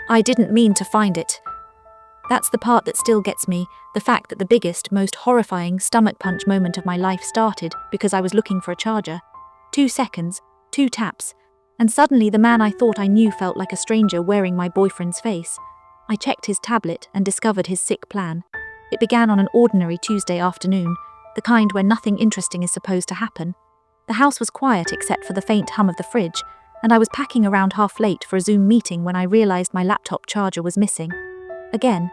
I didn't mean to find it. That's the part that still gets me, the fact that the biggest, most horrifying stomach punch moment of my life started because I was looking for a charger. 2 seconds, 2 taps, and suddenly the man I thought I knew felt like a stranger wearing my boyfriend's face. I checked his tablet and discovered his sick plan. It began on an ordinary Tuesday afternoon, the kind where nothing interesting is supposed to happen. The house was quiet except for the faint hum of the fridge, and I was packing around half late for a Zoom meeting when I realized my laptop charger was missing. Again.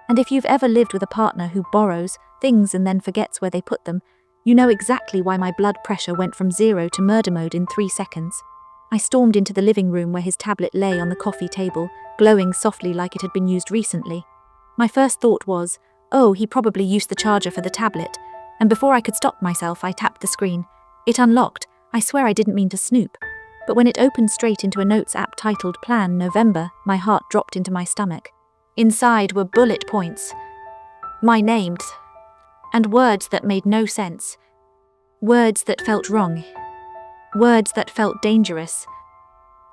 And if you've ever lived with a partner who borrows things and then forgets where they put them, you know exactly why my blood pressure went from 0 to murder mode in 3 seconds. I stormed into the living room where his tablet lay on the coffee table, glowing softly like it had been used recently. My first thought was, oh, he probably used the charger for the tablet, and before I could stop myself, I tapped the screen. It unlocked. I swear I didn't mean to snoop. But when it opened straight into a notes app titled Plan November, my heart dropped into my stomach. Inside were bullet points, my names, and words that made no sense. Words that felt wrong. Words that felt dangerous.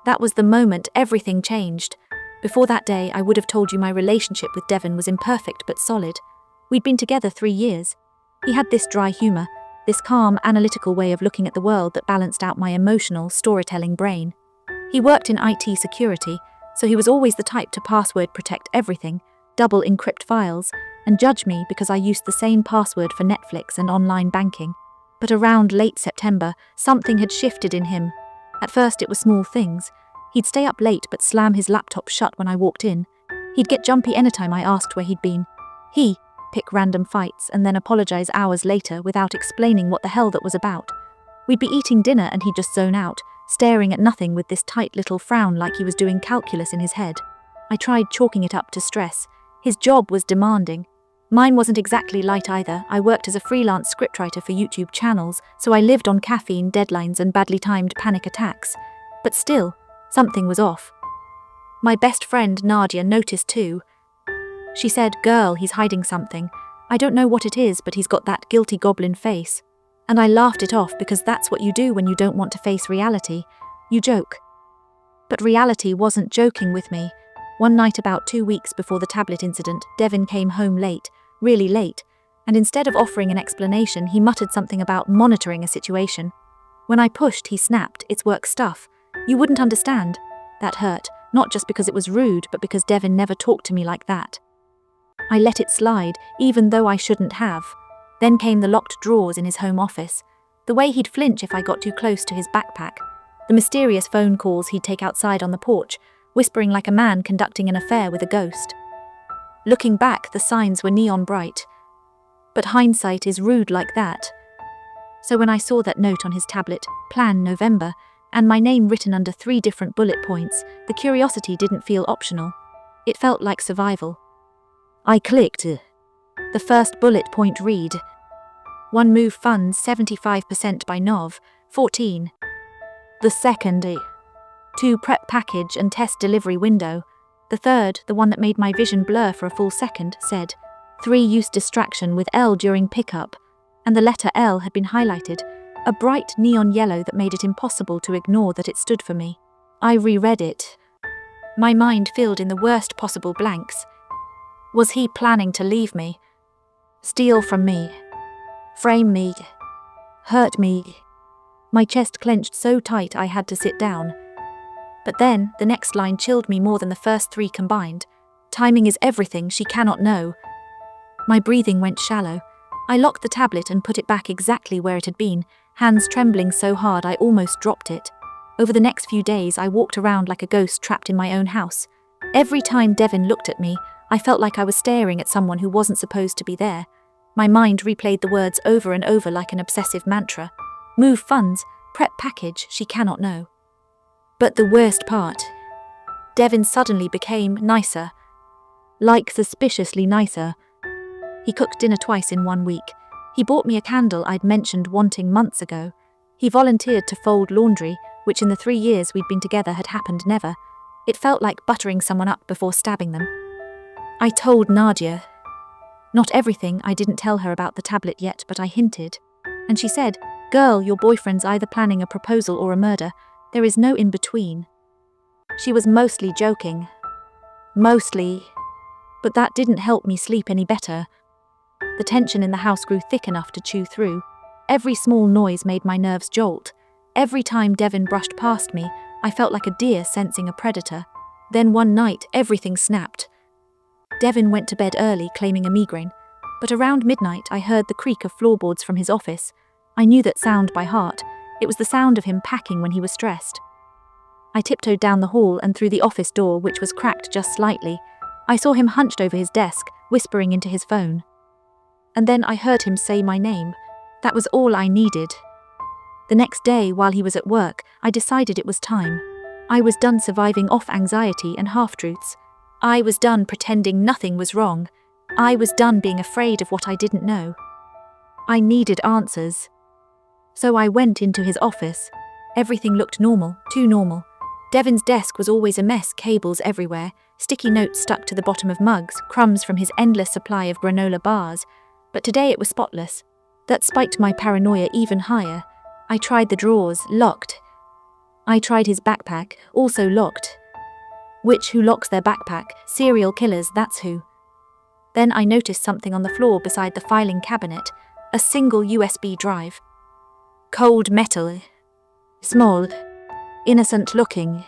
That was the moment everything changed. Before that day, I would have told you my relationship with Devon was imperfect but solid. We'd been together 3 years. He had this dry humor, this calm, analytical way of looking at the world that balanced out my emotional, storytelling brain. He worked in IT security, so he was always the type to password protect everything, double encrypt files, and judge me because I used the same password for Netflix and online banking. But around late September, something had shifted in him. At first it was small things. He'd stay up late but slam his laptop shut when I walked in. He'd get jumpy anytime I asked where he'd been. He'd pick random fights and then apologize hours later without explaining what the hell that was about. We'd be eating dinner and he'd just zone out, staring at nothing with this tight little frown like he was doing calculus in his head. I tried chalking it up to stress. His job was demanding. Mine wasn't exactly light either. I worked as a freelance scriptwriter for YouTube channels, so I lived on caffeine, deadlines, and badly timed panic attacks. But still, something was off. My best friend Nadia noticed too. She said, "Girl, he's hiding something. I don't know what it is, but he's got that guilty goblin face." And I laughed it off because that's what you do when you don't want to face reality. You joke. But reality wasn't joking with me. One night about 2 weeks before the tablet incident, Devon came home late, really late, and instead of offering an explanation, he muttered something about monitoring a situation. When I pushed, he snapped, "It's work stuff. You wouldn't understand." That hurt, not just because it was rude, but because Devon never talked to me like that. I let it slide, even though I shouldn't have. Then came the locked drawers in his home office, the way he'd flinch if I got too close to his backpack, the mysterious phone calls he'd take outside on the porch, whispering like a man conducting an affair with a ghost. Looking back, the signs were neon bright. But hindsight is rude like that. So when I saw that note on his tablet, Plan November, and my name written under 3 different bullet points, the curiosity didn't feel optional. It felt like survival. I clicked. The first bullet point read, "1 move funds 75% by Nov, 14. The second, 2 prep package and test delivery window. The third, the one that made my vision blur for a full second, said, 3 use distraction with L during pickup, and the letter L had been highlighted, a bright neon yellow that made it impossible to ignore that it stood for me. I reread it. My mind filled in the worst possible blanks. Was he planning to leave me? Steal from me? Frame me? Hurt me? My chest clenched so tight I had to sit down. But then, the next line chilled me more than the first 3 combined. Timing is everything she cannot know. My breathing went shallow. I locked the tablet and put it back exactly where it had been, hands trembling so hard I almost dropped it. Over the next few days, I walked around like a ghost trapped in my own house. Every time Devon looked at me, I felt like I was staring at someone who wasn't supposed to be there. My mind replayed the words over and over like an obsessive mantra. Move funds, prep package, she cannot know. But the worst part, Devon suddenly became nicer. Like suspiciously nicer. He cooked dinner twice in 1 week. He bought me a candle I'd mentioned wanting months ago. He volunteered to fold laundry, which in the 3 years we'd been together had happened never. It felt like buttering someone up before stabbing them. I told Nadia. Not everything, I didn't tell her about the tablet yet, but I hinted. And she said, "Girl, your boyfriend's either planning a proposal or a murder. There is no in between." She was mostly joking. Mostly. But that didn't help me sleep any better. The tension in the house grew thick enough to chew through. Every small noise made my nerves jolt. Every time Devin brushed past me, I felt like a deer sensing a predator. Then one night, everything snapped. Devin went to bed early, claiming a migraine. But around midnight, I heard the creak of floorboards from his office. I knew that sound by heart. It was the sound of him packing when he was stressed. I tiptoed down the hall and through the office door, which was cracked just slightly. I saw him hunched over his desk, whispering into his phone. And then I heard him say my name. That was all I needed. The next day, while he was at work, I decided it was time. I was done surviving off anxiety and half-truths. I was done pretending nothing was wrong. I was done being afraid of what I didn't know. I needed answers. So I went into his office. Everything looked normal, too normal. Devin's desk was always a mess, cables everywhere, sticky notes stuck to the bottom of mugs, crumbs from his endless supply of granola bars. But today it was spotless. That spiked my paranoia even higher. I tried the drawers, locked. I tried his backpack, also locked. Who locks their backpack? Serial killers, that's who. Then I noticed something on the floor beside the filing cabinet, a single USB drive. Cold metal. Small. Innocent looking.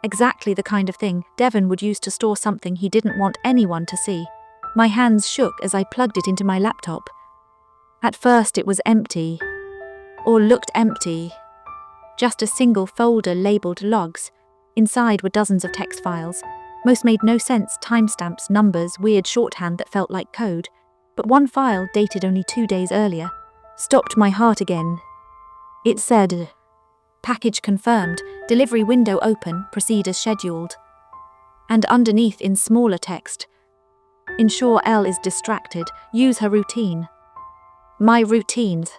Exactly the kind of thing Devin would use to store something he didn't want anyone to see. My hands shook as I plugged it into my laptop. At first it was empty. Or looked empty. Just a single folder labeled logs. Inside were dozens of text files. Most made no sense, timestamps, numbers, weird shorthand that felt like code. But one file, dated only 2 days earlier, stopped my heart again. It said, "Package confirmed, delivery window open, proceed as scheduled." And underneath in smaller text, "Ensure Elle is distracted, use her routine." My routines.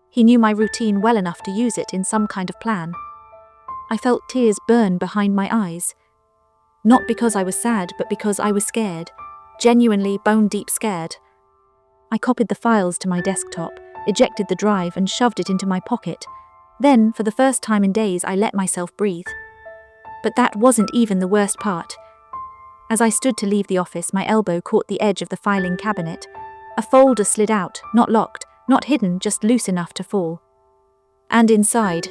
He knew my routine well enough to use it in some kind of plan. I felt tears burn behind my eyes. Not because I was sad, but because I was scared. Genuinely bone-deep scared. I copied the files to my desktop, ejected the drive and shoved it into my pocket. Then, for the first time in days, I let myself breathe. But that wasn't even the worst part. As I stood to leave the office, my elbow caught the edge of the filing cabinet. A folder slid out, not locked, not hidden, just loose enough to fall. And inside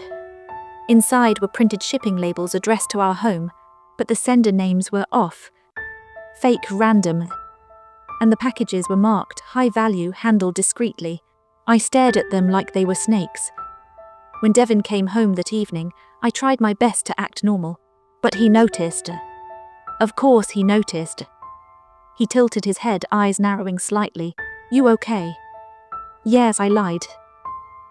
were printed shipping labels addressed to our home, but the sender names were off. Fake, random. And the packages were marked, high value, handled discreetly. I stared at them like they were snakes. When Devin came home that evening, I tried my best to act normal. But he noticed. Of course he noticed. He tilted his head, eyes narrowing slightly. "You okay?" "Yes," I lied.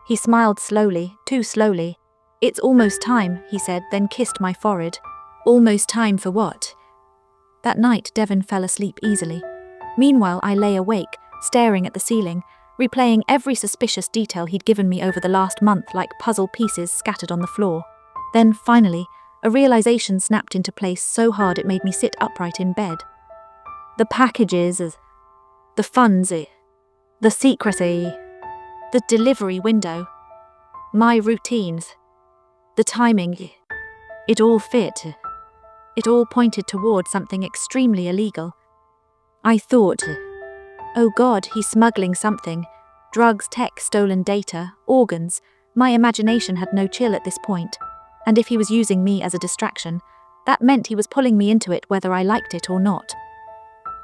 He smiled slowly, too slowly. "It's almost time," he said, then kissed my forehead. "Almost time for what?" That night, Devin fell asleep easily. Meanwhile, I lay awake, staring at the ceiling, replaying every suspicious detail he'd given me over the last month like puzzle pieces scattered on the floor. Then, finally, a realization snapped into place so hard it made me sit upright in bed. The packages, the funds, the secrecy, the delivery window, my routines, the timing, it all fit. It all pointed toward something extremely illegal. I thought, oh God, he's smuggling something. Drugs, tech, stolen data, organs. My imagination had no chill at this point. And if he was using me as a distraction, that meant he was pulling me into it whether I liked it or not.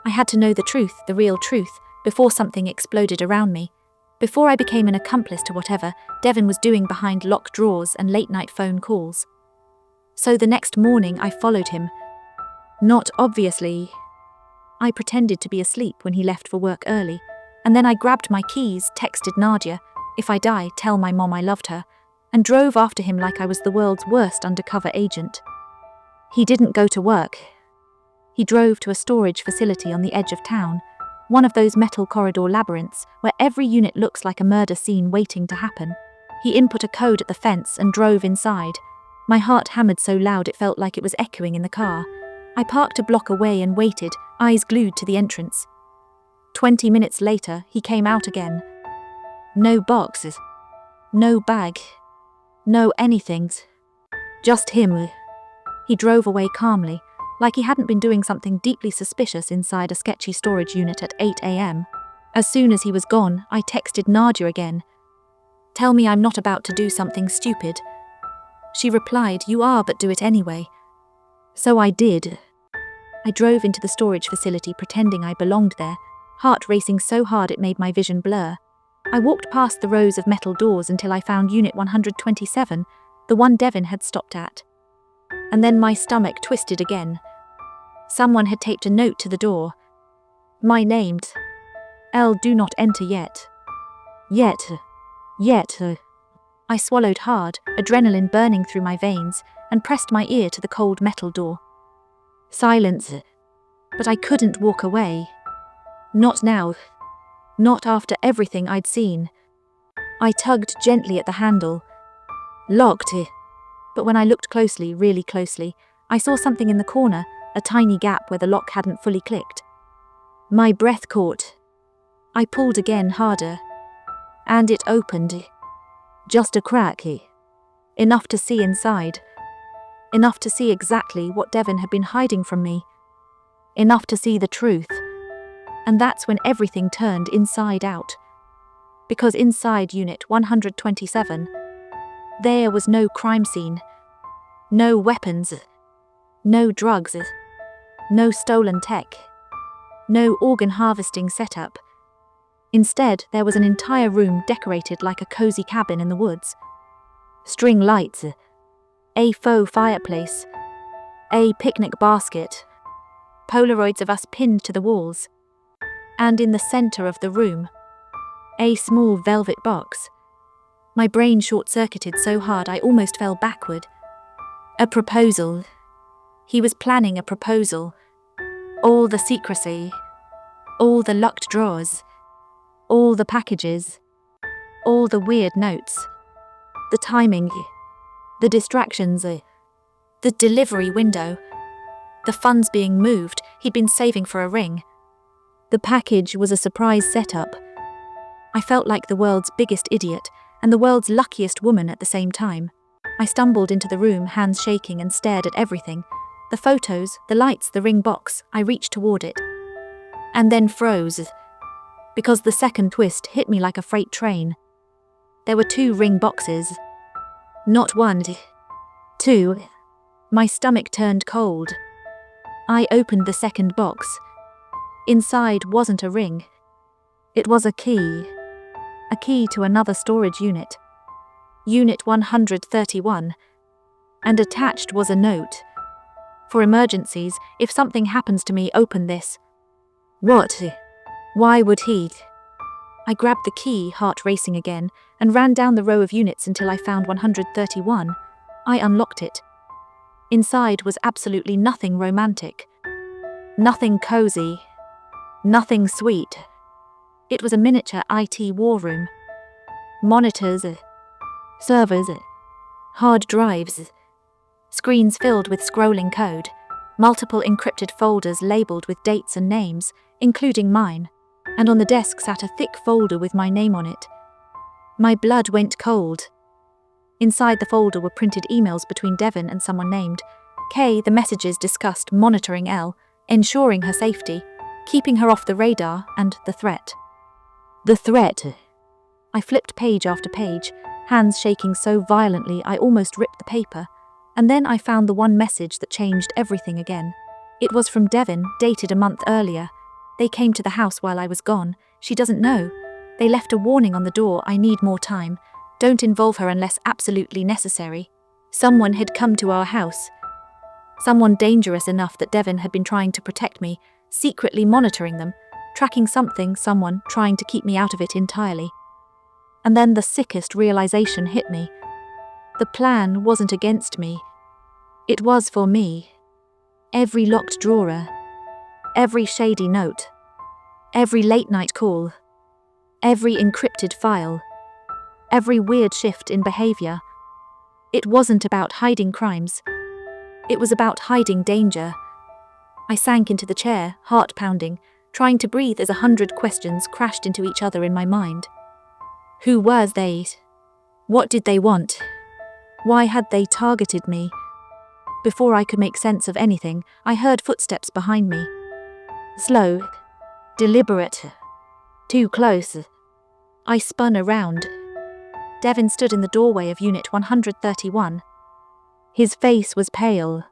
I had to know the truth, the real truth, before something exploded around me. Before I became an accomplice to whatever Devin was doing behind locked drawers and late-night phone calls. So the next morning I followed him. Not obviously. I pretended to be asleep when he left for work early, and then I grabbed my keys, texted Nadia, "If I die, tell my mom I loved her," and drove after him like I was the world's worst undercover agent. He didn't go to work. He drove to a storage facility on the edge of town, one of those metal corridor labyrinths where every unit looks like a murder scene waiting to happen. He input a code at the fence and drove inside. My heart hammered so loud it felt like it was echoing in the car. I parked a block away and waited, eyes glued to the entrance. 20 minutes later, he came out again. No boxes. No bag. No anythings. Just him. He drove away calmly, like he hadn't been doing something deeply suspicious inside a sketchy storage unit at 8 a.m. As soon as he was gone, I texted Nadia again. "Tell me I'm not about to do something stupid." She replied, "You are, but do it anyway." So I did. I drove into the storage facility pretending I belonged there, heart racing so hard it made my vision blur. I walked past the rows of metal doors until I found Unit 127, the one Devin had stopped at. And then my stomach twisted again. Someone had taped a note to the door. My name. "L, do not enter yet. Yet. I swallowed hard, adrenaline burning through my veins, and pressed my ear to the cold metal door. Silence. But I couldn't walk away. Not now. Not after everything I'd seen. I tugged gently at the handle. Locked. But when I looked closely, really closely, I saw something in the corner, a tiny gap where the lock hadn't fully clicked. My breath caught. I pulled again harder. And it opened. Just a crack. Enough to see inside. Enough to see exactly what Devin had been hiding from me. Enough to see the truth. And that's when everything turned inside out. Because inside Unit 127, there was no crime scene. No weapons. No drugs. No stolen tech. No organ harvesting setup. Instead, there was an entire room decorated like a cozy cabin in the woods. String lights. A faux fireplace. A picnic basket. Polaroids of us pinned to the walls. And in the center of the room, a small velvet box. My brain short-circuited so hard I almost fell backward. A proposal. He was planning a proposal. All the secrecy. All the locked drawers. All the packages. All the weird notes. The timing. The distractions. The delivery window. The funds being moved he'd been saving for a ring. The package was a surprise setup. I felt like the world's biggest idiot and the world's luckiest woman at the same time. I stumbled into the room, hands shaking, and stared at everything. The photos, the lights, the ring box. I reached toward it. And then froze. Because the second twist hit me like a freight train. There were 2 ring boxes. Not 1, 2. My stomach turned cold. I opened the second box. Inside wasn't a ring. It was a key. A key to another storage unit. Unit 131. And attached was a note. For emergencies, if something happens to me, open this. What? Why would he? I grabbed the key, heart racing again, and ran down the row of units until I found 131. I unlocked it. Inside was absolutely nothing romantic. Nothing cozy. Nothing sweet. It was a miniature IT war room. Monitors, servers, hard drives, screens filled with scrolling code, multiple encrypted folders labeled with dates and names, including mine, and on the desk sat a thick folder with my name on it. My blood went cold. Inside the folder were printed emails between Devin and someone named K. The messages discussed monitoring L, ensuring her safety, keeping her off the radar, and the threat. The threat. I flipped page after page, hands shaking so violently I almost ripped the paper, and then I found the one message that changed everything again. It was from Devin, dated a month earlier. They came to the house while I was gone. She doesn't know. They left a warning on the door. I need more time. Don't involve her unless absolutely necessary. Someone had come to our house. Someone dangerous enough that Devin had been trying to protect me, secretly monitoring them, tracking something, someone trying to keep me out of it entirely. And then the sickest realization hit me. The plan wasn't against me. It was for me. Every locked drawer. Every shady note. Every late-night call. Every encrypted file. Every weird shift in behavior. It wasn't about hiding crimes. It was about hiding danger. I sank into the chair, heart pounding, trying to breathe as 100 questions crashed into each other in my mind. Who were they? What did they want? Why had they targeted me? Before I could make sense of anything, I heard footsteps behind me. Slow, deliberate, too close. I spun around. Devin stood in the doorway of Unit 131. His face was pale,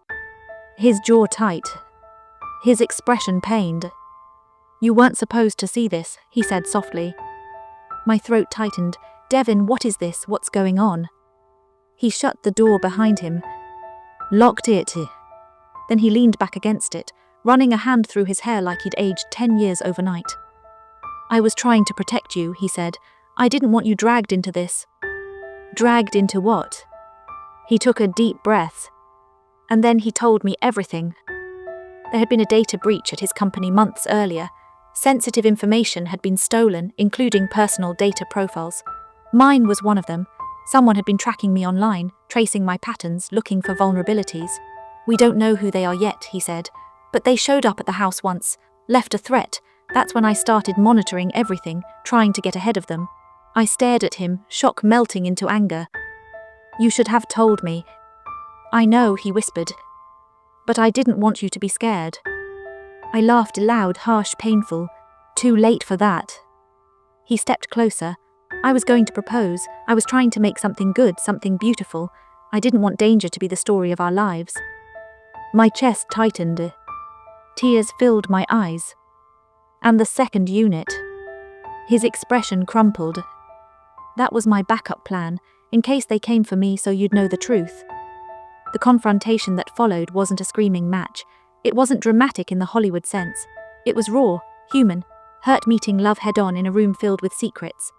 his jaw tight, his expression pained. "You weren't supposed to see this," he said softly. My throat tightened. "Devin, what is this? What's going on?" He shut the door behind him, locked it. Then he leaned back against it, running a hand through his hair like he'd aged 10 years overnight. "I was trying to protect you," he said. "I didn't want you dragged into this." Dragged into what? He took a deep breath. And then he told me everything. There had been a data breach at his company months earlier. Sensitive information had been stolen, including personal data profiles. Mine was one of them. Someone had been tracking me online, tracing my patterns, looking for vulnerabilities. "We don't know who they are yet," he said. "But they showed up at the house once, left a threat. That's when I started monitoring everything, trying to get ahead of them." I stared at him, shock melting into anger. "You should have told me." "I know," he whispered. "But I didn't want you to be scared." I laughed loud, harsh, painful. "Too late for that." He stepped closer. I was going to propose. I was trying to make something good, something beautiful. I didn't want danger to be the story of our lives. My chest tightened. Tears filled my eyes. "And the second unit." His expression crumpled. "That was my backup plan, in case they came for me so you'd know the truth." The confrontation that followed wasn't a screaming match. It wasn't dramatic in the Hollywood sense. It was raw, human, hurt meeting love head-on in a room filled with secrets.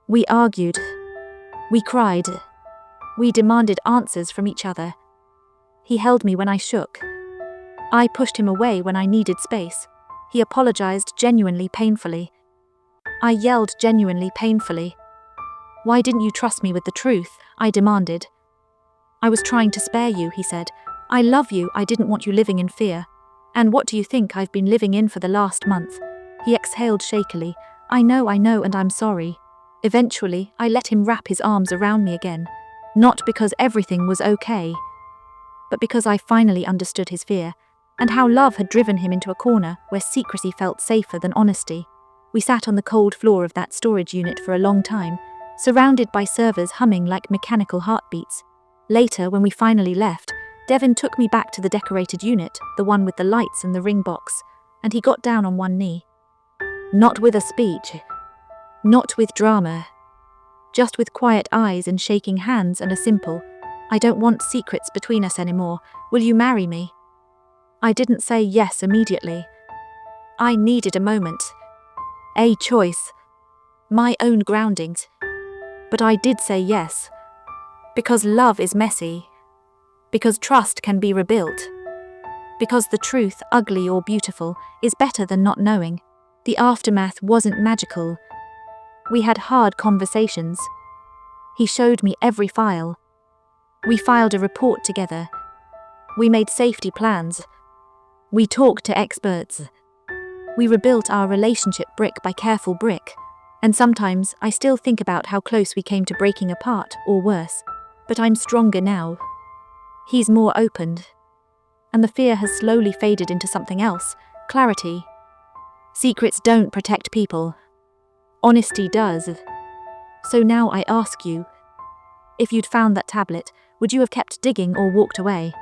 We argued. We cried. We demanded answers from each other. He held me when I shook. I pushed him away when I needed space. He apologized genuinely painfully. I yelled genuinely painfully. "Why didn't you trust me with the truth?" I demanded. "I was trying to spare you," he said. "I love you, I didn't want you living in fear. And what do you think I've been living in for the last month?" He exhaled shakily. I know, and I'm sorry." Eventually, I let him wrap his arms around me again. Not because everything was okay, but because I finally understood his fear, and how love had driven him into a corner where secrecy felt safer than honesty. We sat on the cold floor of that storage unit for a long time, surrounded by servers humming like mechanical heartbeats. Later, when we finally left, Devin took me back to the decorated unit, the one with the lights and the ring box, and he got down on one knee. Not with a speech. Not with drama. Just with quiet eyes and shaking hands and a simple, "I don't want secrets between us anymore. Will you marry me?" I didn't say yes immediately. I needed a moment. A choice. My own groundings. But I did say yes. Because love is messy. Because trust can be rebuilt. Because the truth, ugly or beautiful, is better than not knowing. The aftermath wasn't magical. We had hard conversations. He showed me every file. We filed a report together. We made safety plans. We talked to experts. We rebuilt our relationship brick by careful brick. And sometimes I still think about how close we came to breaking apart, or worse. But I'm stronger now. He's more opened. And the fear has slowly faded into something else, clarity. Secrets don't protect people. Honesty does. So now I ask you, if you'd found that tablet, would you have kept digging or walked away?